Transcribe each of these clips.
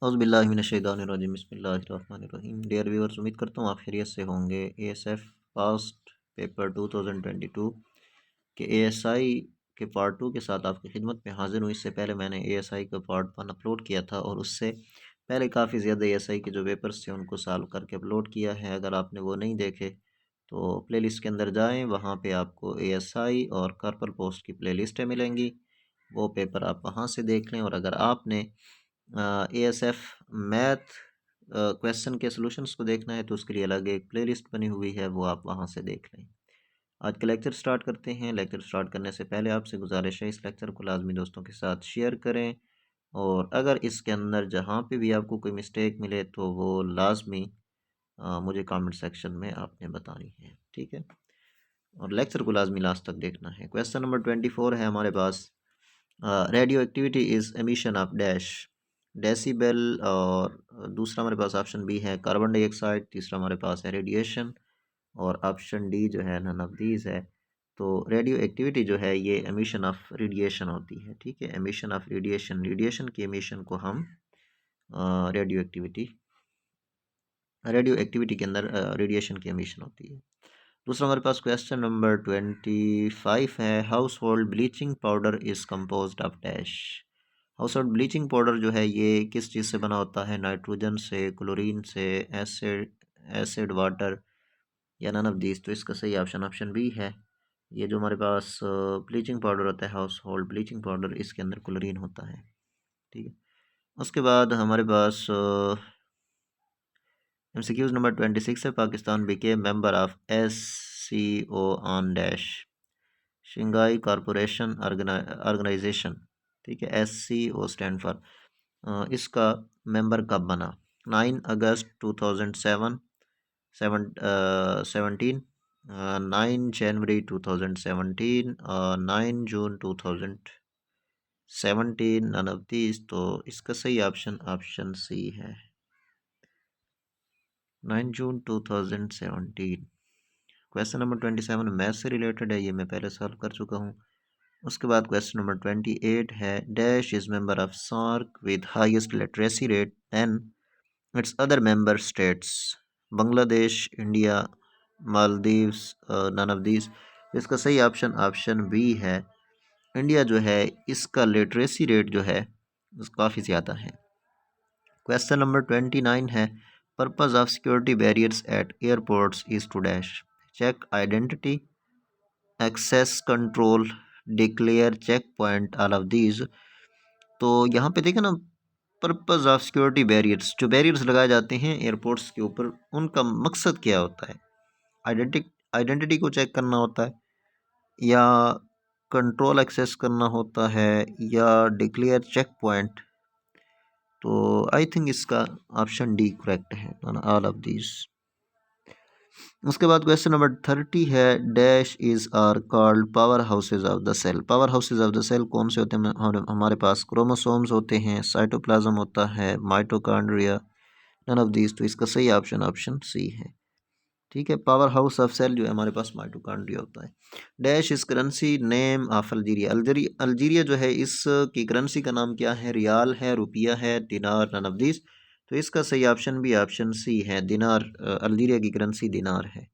औज़ुबिल्लाहि बिस्मिल्लाहिर्रहमानिर्रहीम। Dear viewers, उम्मीद करता हूँ आप खैरियत से होंगे। एएसएफ पास्ट पेपर 2022 के एएसआई के पार्ट 2 के साथ आपकी खिदमत में हाजिर हूँ। इससे पहले मैंने एएसआई का पार्ट 1 अपलोड किया था और उससे पहले काफ़ी ज़्यादा एएसआई के जो पेपर्स थे उनको सॉल्व करके अपलोड किया है। अगर आपने वो नहीं देखे तो प्लेलिस्ट के अंदर जाएँ, वहाँ पे आपको एएसआई और कार्पल पोस्ट की प्लेलिस्टें मिलेंगी, वो पेपर आप वहाँ से देख लें। और अगर आपने एएसएफ मैथ क्वेश्चन के सॉल्यूशंस को देखना है तो उसके लिए अलग एक प्लेलिस्ट बनी हुई है, वो आप वहाँ से देख लें। आज का लेक्चर स्टार्ट करते हैं। लेक्चर स्टार्ट करने से पहले आपसे गुजारिश है, इस लेक्चर को लाजमी दोस्तों के साथ शेयर करें और अगर इसके अंदर जहाँ पे भी आपको कोई मिस्टेक मिले तो वो लाजमी मुझे कमेंट सेक्शन में आपने बतानी है, ठीक है। और लेक्चर को लाजमी लास्ट तक देखना है। क्वेश्चन नंबर 24 है हमारे पास, radioactivity is emission of dash decibel. और दूसरा हमारे पास ऑप्शन बी है कार्बन डाइऑक्साइड, तीसरा हमारे पास है रेडिएशन और ऑप्शन डी जो है नन ऑफ दीज है। तो रेडियो एक्टिविटी जो है ये एमिशन ऑफ रेडिएशन होती है, ठीक है। एमिशन ऑफ रेडिएशन, रेडिएशन की एमिशन को हम रेडियो एक्टिविटी के अंदर रेडिएशन की एमिशन होती है। दूसरा हमारे पास क्वेश्चन नंबर 25 है, house hold bleaching powder is composed of dash. House hold bleaching powder जो है ये किस चीज़ से बना होता है? नाइट्रोजन से, क्लोरीन से, एसिड वाटर या नन ऑफ दीज। तो इसका सही ऑप्शन ऑप्शन बी है। ये जो हमारे पास ब्लीचिंग पाउडर होता है, हाउस होल्ड ब्लीचिंग पाउडर, इसके अंदर क्लोरीन होता है, ठीक है। उसके बाद हमारे पास MCQs नंबर 26 है, पाकिस्तान बिके member of SCO on dash Shanghai corporation organisation, ठीक है। SCO stand for. इसका मेंबर कब बना? 9 अगस्त 2007 17, 9 जनवरी 2017 और 9 जून 2017, नन ऑफ दीज। तो इसका सही ऑप्शन ऑप्शन सी है, 9 जून 2017। क्वेश्चन नंबर 27 मैथ से रिलेटेड है, ये मैं पहले सॉल्व कर चुका हूँ। उसके बाद क्वेश्चन नंबर 28 है, dash is member of SAARC with highest literacy rate than its other member states. Bangladesh, India, Maldives, none of these. इसका सही ऑप्शन ऑप्शन बी है। इंडिया जो है इसका लिटरेसी रेट जो है काफ़ी ज़्यादा है। क्वेश्चन नंबर 29 है, purpose of security barriers at airports is to dash check identity, access control, declare check point, all of these. तो यहाँ पे देखें ना, पर्पस ऑफ सिक्योरिटी बैरियर्स, जो बैरियर्स लगाए जाते हैं एयरपोर्ट्स के ऊपर, उनका मकसद क्या होता है? आइडेंटिटी को चेक करना होता है, या कंट्रोल एक्सेस करना होता है, या डिक्लेयर चेक पॉइंट। तो आई थिंक इसका ऑप्शन डी करेक्ट है, ऑल ऑफ दीज। उसके बाद क्वेश्चन नंबर 30 है, dash is are called powerhouses of the cell. Powerhouses of the cell कौन से होते हैं? हमारे पास क्रोमोसोम्स होते हैं, साइटोप्लाज्म होता है, माइटोकॉन्ड्रिया, नन ऑफ दीज। तो इसका सही ऑप्शन ऑप्शन सी है, ठीक है। पावर हाउस ऑफ सेल जो है हमारे पास माइटोकॉन्ड्रिया होता है। Dash is currency name of Algeria. Algeria जो है इसकी करेंसी का नाम क्या है? रियाल है, रुपया है, दिनार, नन ऑफ दीज। तो इसका सही ऑप्शन भी ऑप्शन सी है, दिनार। अल्जीरिया की करेंसी दिनार है।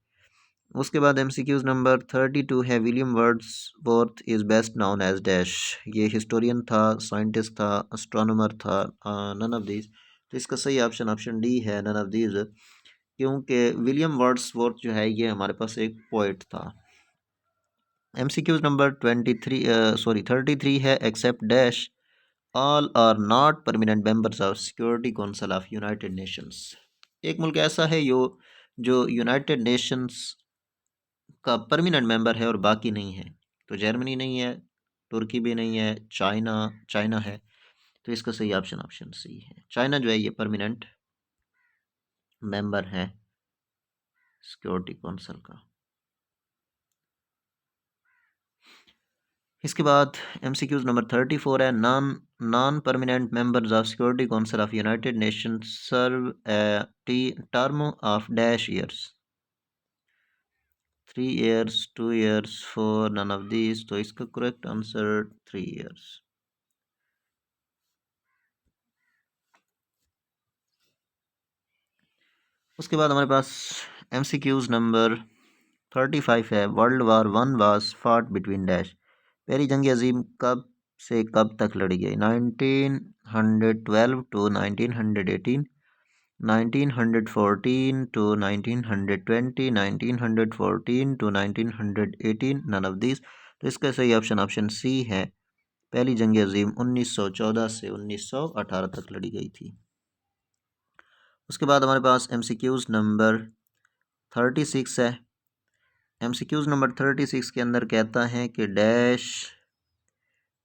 उसके बाद MCQs नंबर 32 है, William Wordsworth is best known as dash. ये हिस्टोरियन था, साइंटिस्ट था, एस्ट्रोनॉमर था, नन ऑफ दीज। तो इसका सही ऑप्शन ऑप्शन डी है, नन ऑफ दीज, क्योंकि विलियम वर्ड्सवर्थ जो है ये हमारे पास एक पोइट था। MCQs नंबर 33 है, except dash all are not permanent members of security council of United Nations. एक मुल्क ऐसा है जो यूनाइटेड नेशंस का परमानेंट मेंबर है और बाकी नहीं है। तो जर्मनी नहीं है, तुर्की भी नहीं है, चाइना है। तो इसका सही ऑप्शन ऑप्शन सी है, चाइना जो है ये परमानेंट मेंबर है सिक्योरिटी काउंसिल का। इसके बाद MCQs नंबर 34 है, non permanent members of security council of United Nations serve a term of dash years. 3 years, 2 years, 4, none of these। तो इसका करेक्ट आंसर 3 years। उसके बाद हमारे पास MCQs नंबर 35 है। World war one was fought between dash. पहली जंग अजीम कब से कब तक लड़ी गई? 1912 to 1918, 1914 to 1920, 1914 to 1918, none of this. तो इसका सही ऑप्शन सी है। पहली जंग अजीम 1914 से 1918 तक लड़ी गई थी। उसके बाद हमारे पास MCQs नंबर 36 है। MCQs नंबर 36 के अंदर कहता है कि dash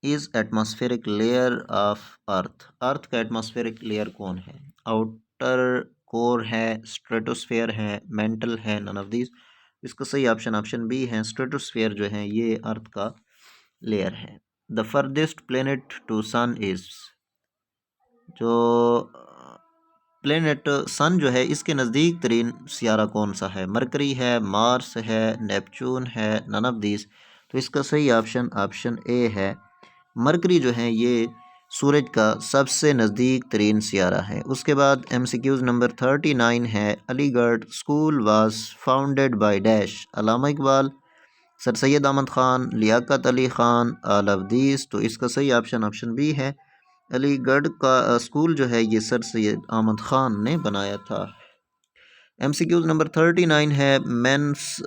is atmospheric layer of earth. Earth का एटमॉस्फेरिक लेयर कौन है? आउटर कोर है, स्ट्रेटोस्फेयर है, मेंटल है, नन ऑफ दीज। इसका सही ऑप्शन बी है। स्ट्रेटोस्फेयर जो है ये अर्थ का लेयर है। The farthest planet to sun is, जो प्लेनेट सन जो है इसके नज़दीक तरीन सियारा कौन सा है? मरकरी है, मार्स है, नेपच्यून है, नन ऑफ दीज। तो इसका सही ऑप्शन ए है। मरकरी जो है ये सूरज का सबसे नज़दीक तरीन सियारा है। उसके बाद MCQs नंबर 39 है। Aligarh school was founded by dash. Allama Iqbal, sir Syed Ahmad Khan, Liaquat Ali Khan, all of these. तो इसका सही ऑप्शन बी है। अलीगढ़ का स्कूल जो है ये सर सैयद अहमद ख़ान ने बनाया था। MCQs नंबर 39 है। Men's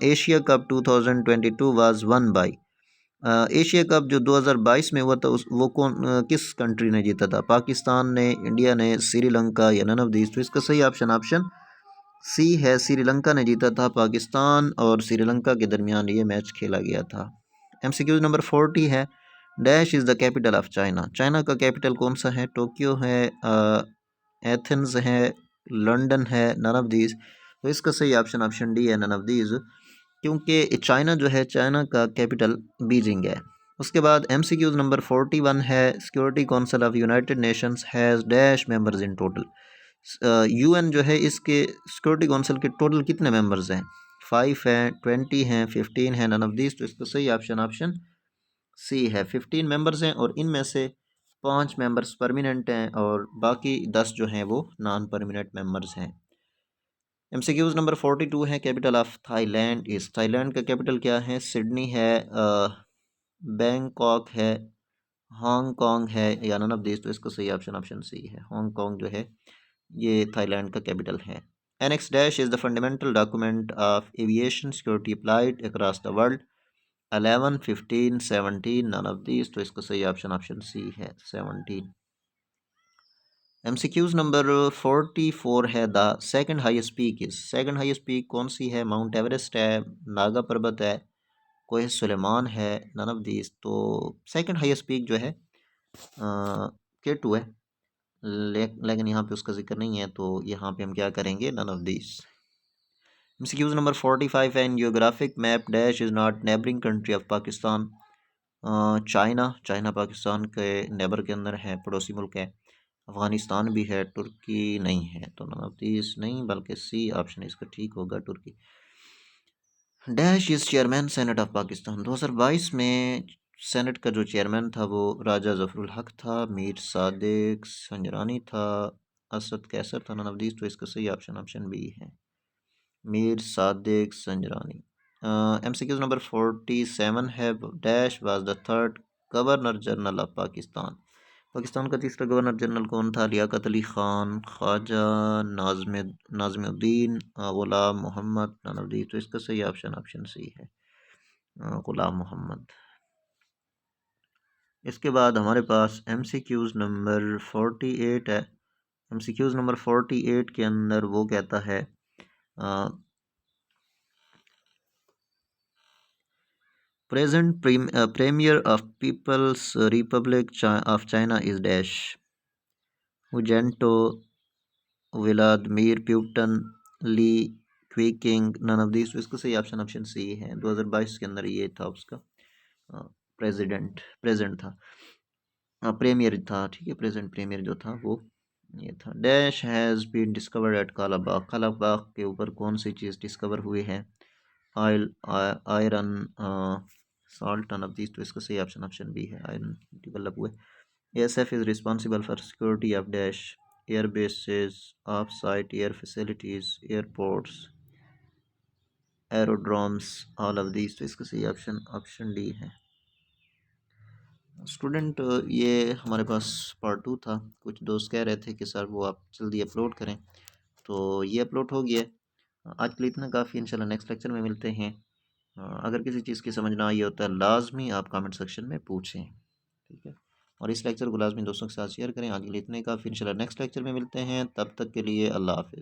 Asia cup 2022 was won by. Asia cup जो 2022 में हुआ था वो किस कंट्री ने जीता था? पाकिस्तान ने, इंडिया ने, श्रीलंका, या नन ऑफ दीज। तो इसका सही ऑप्शन सी है। श्रीलंका ने जीता था। पाकिस्तान और श्रीलंका के दरमियान ये मैच खेला गया था। MCQ नंबर 40 है। Dash is the capital of China. China का कैपिटल कौन सा है? टोक्यो है, एथेंस है, लंदन है, नन ऑफ दीज। तो इसका सही ऑप्शन डी है, नन ऑफ दीज, क्योंकि चाइना जो है चाइना का कैपिटल बीजिंग है। उसके बाद MCQs नंबर 41 है। Security council of United Nations has dash members in total. UN जो है इसके सिक्योरिटी काउंसिल के टोटल कितने मेंबर्स हैं? 5 हैं, 20 हैं, 15 हैं, नन ऑफ दिस। तो इसका सही ऑप्शन सी है। 15 मेंबर्स हैं और इनमें से 5 मेंबर्स परमानेंट हैं और बाकी 10 जो हैं वो नॉन परमानेंट मेंबर्स हैं। MCQs नंबर 42 है। कैपिटल ऑफ थाईलैंड इस। थाईलैंड का कैपिटल क्या है? सिडनी है, बैंकॉक है, हांगकांग है, या नन ऑफ दिस। तो इसका सही ऑप्शन सी है। हांगकांग जो है ये थाईलैंड का कैपिटल है। Annex Dash is the fundamental document of aviation security applied across the world. 11, 15, 17, none of these। तो इसका सही ऑप्शन सी है, 17। MCQs नंबर 44 है। The second highest peak is. Second highest peak कौन सी है? माउंट एवरेस्ट है, नागा पर्वत है, कोह सुलेमान है, नन ऑफ दीज। तो सेकंड हाईएस्ट पीक जो है K2 है, लेकिन यहाँ पे उसका जिक्र नहीं है तो यहाँ पे हम क्या करेंगे? None of this. MCQs number 45 है। In geographic map dash is not neighbouring country of Pakistan. China Pakistan के नेबर के अंदर है, पड़ोसी मुल्क है। अफ़गानिस्तान भी है, तुर्की नहीं है। तो नन ऑफ दिस नहीं, बल्कि सी ऑप्शन इसका ठीक होगा, तुर्की। Dash is chairman senate of Pakistan. 2022 में सेनेट का जो चेयरमैन था वो राजा ज़फ़रुल हक था, मीर सादिक संजरानी था, असद कैसर था, नन ऑफ दिस। तो इसका सही ऑप्शन बी है, मीर सादिक संजरानी। MCQs नंबर 47 है। Dash was the third governor general of Pakistan. Pakistan का तीसरा गवर्नर जनरल कौन था? लियाकत अली ख़ान, ख्वाजा नाज़िमुद्दीन, ग़ुलाम मोहम्मद, नन ऑफ दीस। तो इसका सही ऑप्शन सी है, ग़ुलाम मोहम्मद। इसके बाद हमारे पास MCQs नंबर 48 है। MCQs नंबर 48 के अंदर वो कहता है present premier of People's Republic of China is dash. Hu Jintao, Vladimir Putin, Li Keqiang, none of this. इसका सही ऑप्शन सी है। 2022 के अंदर ये था उसका प्रेजेंट था, प्रीमियर था, ठीक है। प्रेजेंट प्रीमियर जो था वो ये था। Dash has been discovered at Kalabagh. Kalabagh के ऊपर कौन सी चीज़ डिस्कवर हुई है? Oil, iron, salt, none of this. तो इसका सही ऑप्शन बी है, आयरन डेवलप हुए। ASF is responsible for security of dash. Air bases, off site air facilities, airports, aerodromes, all of these. तो इसका सही ऑप्शन ऑप्शन डी है। Student, ये हमारे पास पार्ट 2 था। कुछ दोस्त कह रहे थे कि सर वो आप जल्दी अपलोड करें, तो ये अपलोड हो गया है। आज के लिए इतना काफ़ी, इंशाल्लाह नेक्स्ट लेक्चर में मिलते हैं। अगर किसी चीज़ की समझ ना आई होता है लाजमी आप कमेंट सेक्शन में पूछें, ठीक है। और इस लेक्चर को लाजमी दोस्तों के साथ शेयर करें। आज के लिए इतने काफ़ी, इंशाल्लाह नेक्स्ट लेक्चर में मिलते हैं। तब तक के लिए अल्लाह हाफिज़।